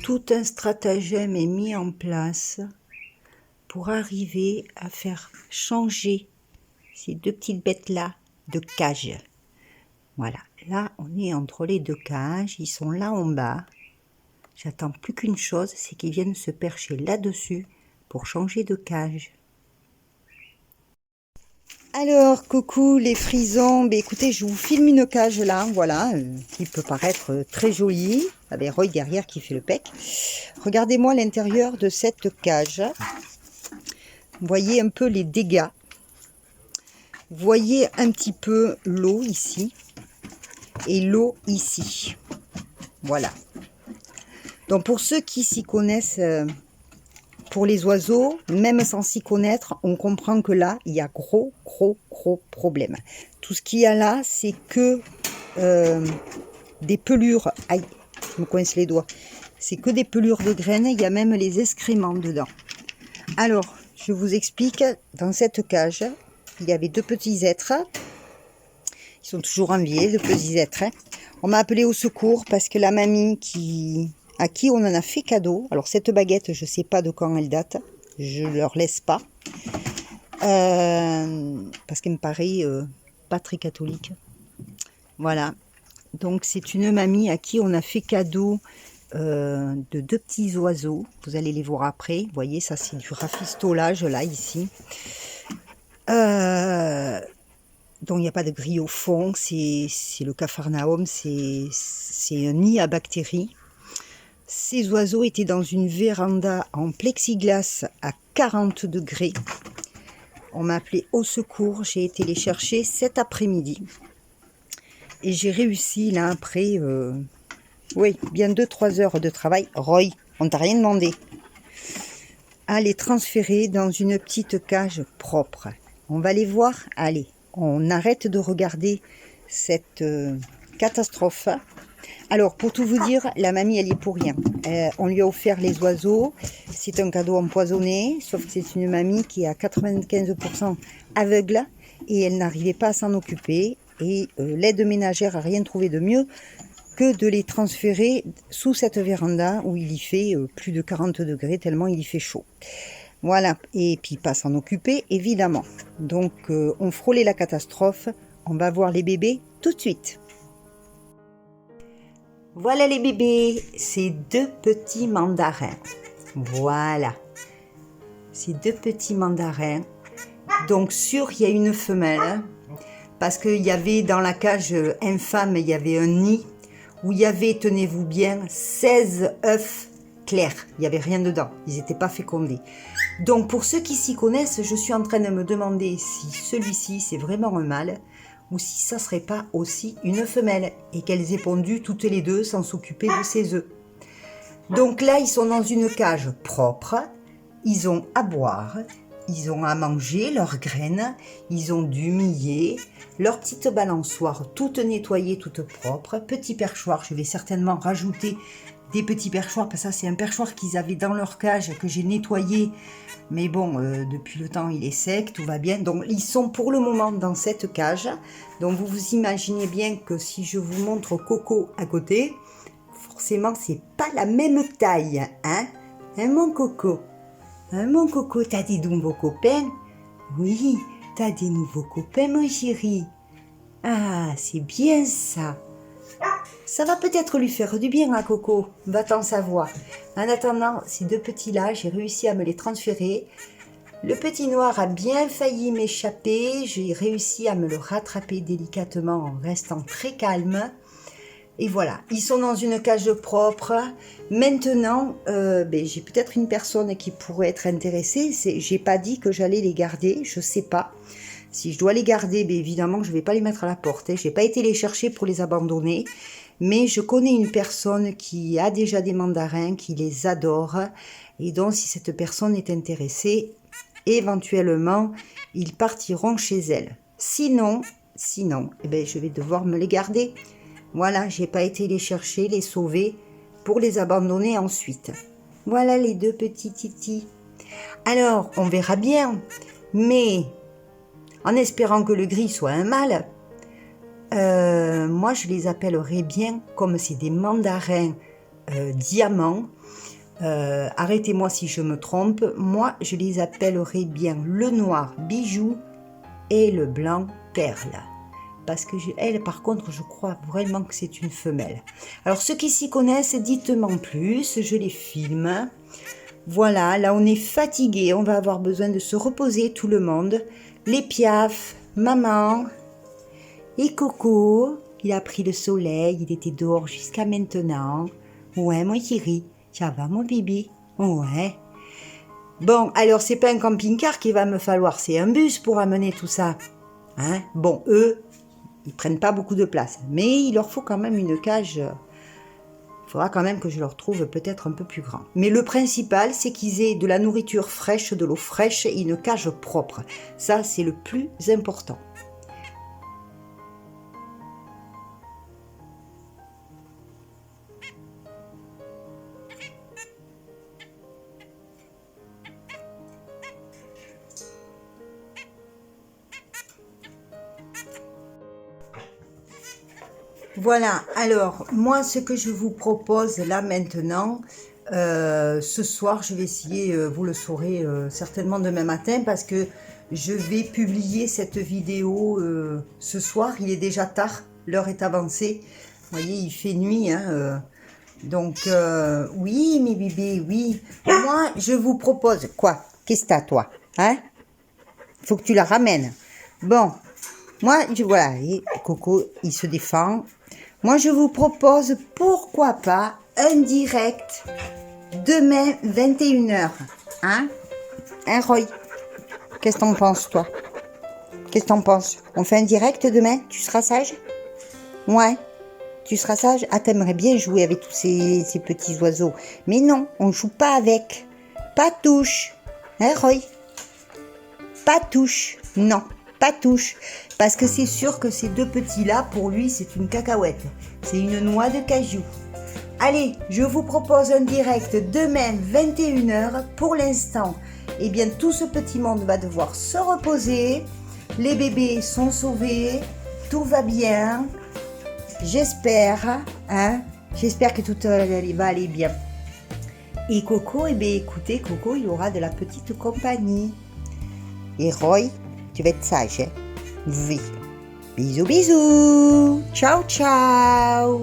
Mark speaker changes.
Speaker 1: tout un stratagème est mis en place pour arriver à faire changer ces deux petites bêtes-là de cage. Voilà, là on est entre les deux cages, ils sont là en bas. J'attends plus qu'une chose, c'est qu'ils viennent se percher là-dessus pour changer de cage. Alors, coucou les frisons, écoutez, je vous filme une cage là, voilà, qui peut paraître très jolie, avec Roy derrière qui fait le pec. Regardez-moi l'intérieur de cette cage. Vous voyez un peu les dégâts. Vous voyez un petit peu l'eau ici et l'eau ici. Voilà. Donc pour ceux qui s'y connaissent pour les oiseaux, même sans s'y connaître, on comprend que là, il y a gros problème. Tout ce qu'il y a là, c'est que des pelures. Aïe, je me coince les doigts. C'est que des pelures de graines, il y a même les excréments dedans. Alors, je vous explique, dans cette cage, il y avait deux petits êtres. Ils sont toujours en vie, de petits êtres. On m'a appelé au secours parce que la mamie à qui on en a fait cadeau. Alors cette baguette, je ne sais pas de quand elle date. Je ne leur laisse pas. Parce qu'elle me paraît pas très catholique. Voilà. Donc c'est une mamie à qui on a fait cadeau de deux petits oiseaux. Vous allez les voir après. Vous voyez, ça c'est du rafistolage là, ici. Donc il n'y a pas de grille au fond. C'est le Capharnaüm. C'est un nid à bactéries. Ces oiseaux étaient dans une véranda en plexiglas à 40 degrés. On m'a appelé au secours. J'ai été les chercher cet après-midi. Et j'ai réussi là après, oui, bien 2-3 heures de travail. Roy, on t'a rien demandé. À les transférer dans une petite cage propre. On va les voir. Allez, on arrête de regarder cette catastrophe. Alors, pour tout vous dire, la mamie, elle y est pour rien. On lui a offert les oiseaux. C'est un cadeau empoisonné, sauf que c'est une mamie qui est à 95% aveugle et elle n'arrivait pas à s'en occuper. Et l'aide ménagère n'a rien trouvé de mieux que de les transférer sous cette véranda où il y fait plus de 40 degrés, tellement il y fait chaud. Voilà, et puis pas s'en occuper, évidemment. Donc, on frôlait la catastrophe. On va voir les bébés tout de suite. Voilà les bébés, ces deux petits mandarins. Voilà, ces deux petits mandarins. Donc sûr, il y a une femelle, parce qu'il y avait dans la cage infâme, il y avait un nid où il y avait, tenez-vous bien, 16 œufs clairs. Il n'y avait rien dedans, ils n'étaient pas fécondés. Donc pour ceux qui s'y connaissent, je suis en train de me demander si celui-ci c'est vraiment un mâle ou si ça serait pas aussi une femelle et qu'elles aient pondu toutes les deux sans s'occuper de ces œufs. Donc là, ils sont dans une cage propre, ils ont à boire, ils ont à manger leurs graines, ils ont du millet, leur petite balançoire toute nettoyée, toute propre, petit perchoir, je vais certainement rajouter des petits perchoirs, parce que ça c'est un perchoir qu'ils avaient dans leur cage que j'ai nettoyé, mais bon, depuis le temps il est sec, tout va bien, donc ils sont pour le moment dans cette cage, donc vous vous imaginez bien que si je vous montre Coco à côté, forcément c'est pas la même taille, hein, mon Coco, mon Coco, t'as des nouveaux copains? Oui, t'as des nouveaux copains mon chéri, ah c'est bien ça. Ça va peut-être lui faire du bien à Coco, va-t'en savoir. En attendant, ces deux petits-là, j'ai réussi à me les transférer. Le petit noir a bien failli m'échapper, j'ai réussi à me le rattraper délicatement en restant très calme. Et voilà, ils sont dans une cage propre. Maintenant, j'ai peut-être une personne qui pourrait être intéressée. J'ai pas dit que j'allais les garder, je sais pas. Si je dois les garder, évidemment que je ne vais pas les mettre à la porte. Je n'ai pas été les chercher pour les abandonner. Mais je connais une personne qui a déjà des mandarins, qui les adore. Et donc, si cette personne est intéressée, éventuellement, ils partiront chez elle. Sinon, je vais devoir me les garder. Voilà, je n'ai pas été les chercher, les sauver, pour les abandonner ensuite. Voilà les deux petits titis. Alors, on verra bien. Mais en espérant que le gris soit un mâle, moi je les appellerais bien, comme c'est des mandarins diamant. Arrêtez-moi si je me trompe. Moi, je les appellerais bien le noir bijou et le blanc perle. Parce que elle, par contre, je crois vraiment que c'est une femelle. Alors, ceux qui s'y connaissent, dites-moi en plus. Je les filme. Voilà, là, on est fatigué. On va avoir besoin de se reposer, tout le monde. Les piafs, maman et Coco. Il a pris le soleil. Il était dehors jusqu'à maintenant. Ouais, mon chéri. Ça va, mon bébé? Ouais. Bon, alors, c'est pas un camping-car qu'il va me falloir. C'est un bus pour amener tout ça. Hein? Bon, eux, ils prennent pas beaucoup de place. Mais il leur faut quand même une cage. Il faudra quand même que je leur trouve peut-être un peu plus grand. Mais le principal, c'est qu'ils aient de la nourriture fraîche, de l'eau fraîche et une cage propre. Ça, c'est le plus important. Voilà, alors, moi, ce que je vous propose là maintenant, ce soir, je vais essayer, vous le saurez certainement demain matin, parce que je vais publier cette vidéo ce soir. Il est déjà tard, l'heure est avancée. Vous voyez, il fait nuit, hein, donc, oui, mes bébés, oui. Moi, je vous propose, quoi? Qu'est-ce que t'as, toi? Hein? Faut que tu la ramènes. Bon, moi, voilà, et Coco, il se défend. Moi, je vous propose, pourquoi pas, un direct demain 21h. Hein? Hein, Roy? Qu'est-ce que t'en penses, toi? Qu'est-ce que t'en penses? On fait un direct demain? Tu seras sage? Ouais. Tu seras sage? Ah, t'aimerais bien jouer avec tous ces petits oiseaux. Mais non, on joue pas avec. Pas touche. Hein, Roy? Pas touche. Non, pas touche. Parce que c'est sûr que ces deux petits-là, pour lui, c'est une cacahuète. C'est une noix de cajou. Allez, je vous propose un direct demain 21h. Pour l'instant, eh bien, tout ce petit monde va devoir se reposer. Les bébés sont sauvés. Tout va bien. J'espère, hein. J'espère que tout va aller bien. Et Coco, eh bien, écoutez, Coco, il aura de la petite compagnie. Et Roy, tu vas être sage, hein? Oui. Bisous, bisous. Ciao, ciao.